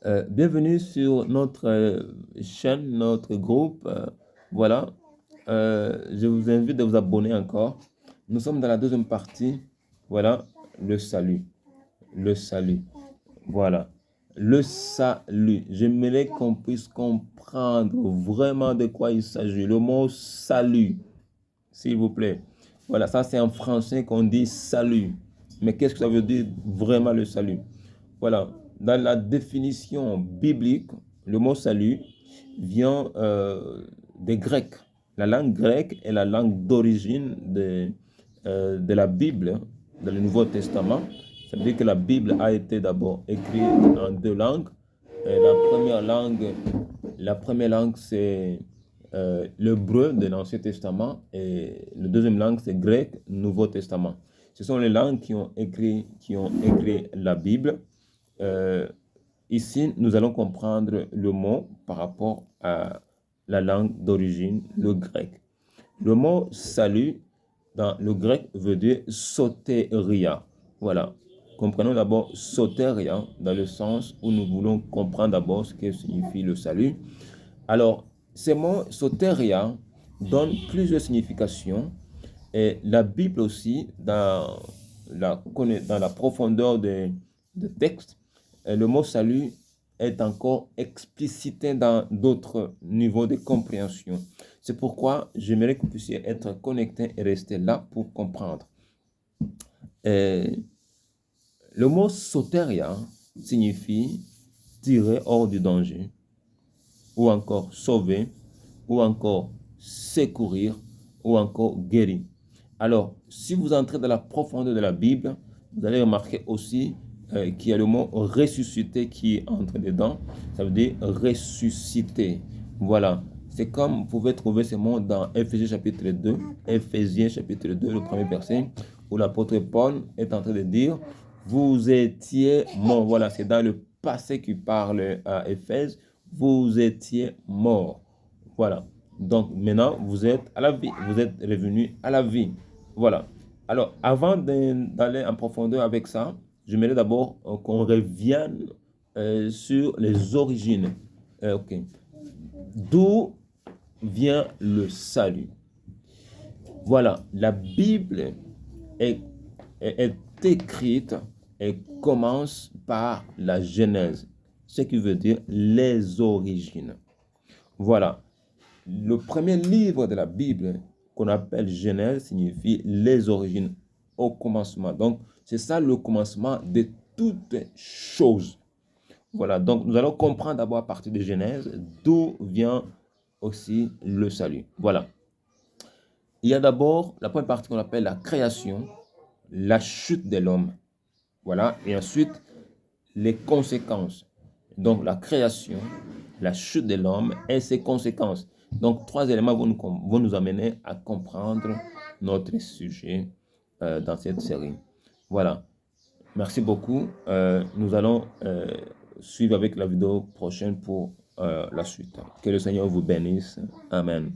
Bienvenue sur notre chaîne, notre groupe. Voilà. Je vous invite de vous abonner encore. Nous sommes dans la deuxième partie. Voilà, le salut. Le salut. Voilà. Le salut. J'aimerais qu'on puisse comprendre vraiment de quoi il s'agit. Le mot salut, s'il vous plaît. Voilà, ça c'est en français qu'on dit salut. Mais qu'est-ce que ça veut dire vraiment le salut? Voilà, dans la définition biblique, le mot salut vient des Grecs. La langue grecque est la langue d'origine de la Bible, dans le Nouveau Testament. Ça veut dire que la Bible a été d'abord écrite en deux langues. Et la première langue c'est l'hébreu de l'Ancien Testament et la deuxième langue c'est grec, Nouveau Testament. Ce sont les langues qui ont écrit la Bible. Euh, Ici, nous allons comprendre le mot par rapport à la langue d'origine, le grec. Le mot salut dans le grec veut dire sotéria. Voilà. Comprenons d'abord sotéria dans le sens où nous voulons comprendre d'abord ce que signifie le salut. Alors, ces mots sotéria donnent plusieurs significations et la Bible aussi, dans la profondeur des textes, le mot salut est encore explicité dans d'autres niveaux de compréhension. C'est pourquoi j'aimerais que vous puissiez être connectés et rester là pour comprendre. Et le mot soteria signifie tirer hors du danger, ou encore sauver, ou encore secourir, ou encore guérir. Alors, si vous entrez dans la profondeur de la Bible, vous allez remarquer aussi qu'il y a le mot ressusciter qui entre dedans. Ça veut dire ressusciter. Voilà. C'est comme vous pouvez trouver ce mot dans Éphésiens chapitre 2, Éphésiens chapitre 2, le premier verset, où l'apôtre Paul est en train de dire, vous étiez morts. Voilà, c'est dans le passé qui parle à Éphèse, vous étiez morts. Voilà. Donc maintenant, vous êtes à la vie, vous êtes revenu à la vie. Voilà. Alors, avant d'aller en profondeur avec ça, j'aimerais d'abord qu'on revienne sur les origines. Ok. D'où vient le salut? Voilà, la Bible est, est écrite et commence par la Genèse, ce qui veut dire les origines. Voilà, le premier livre de la Bible qu'on appelle Genèse signifie les origines au commencement. Donc, c'est ça le commencement de toutes choses. Voilà, donc nous allons comprendre d'abord à partir de Genèse d'où vient aussi le salut. Voilà. Il y a d'abord la première partie qu'on appelle la création, la chute de l'homme. Voilà, et ensuite les conséquences. Donc la création, la chute de l'homme et ses conséquences. Donc trois éléments vont nous amener à comprendre notre sujet dans cette série. Voilà. Merci beaucoup. Nous allons suivre avec la vidéo prochaine pour la suite. Que le Seigneur vous bénisse. Amen.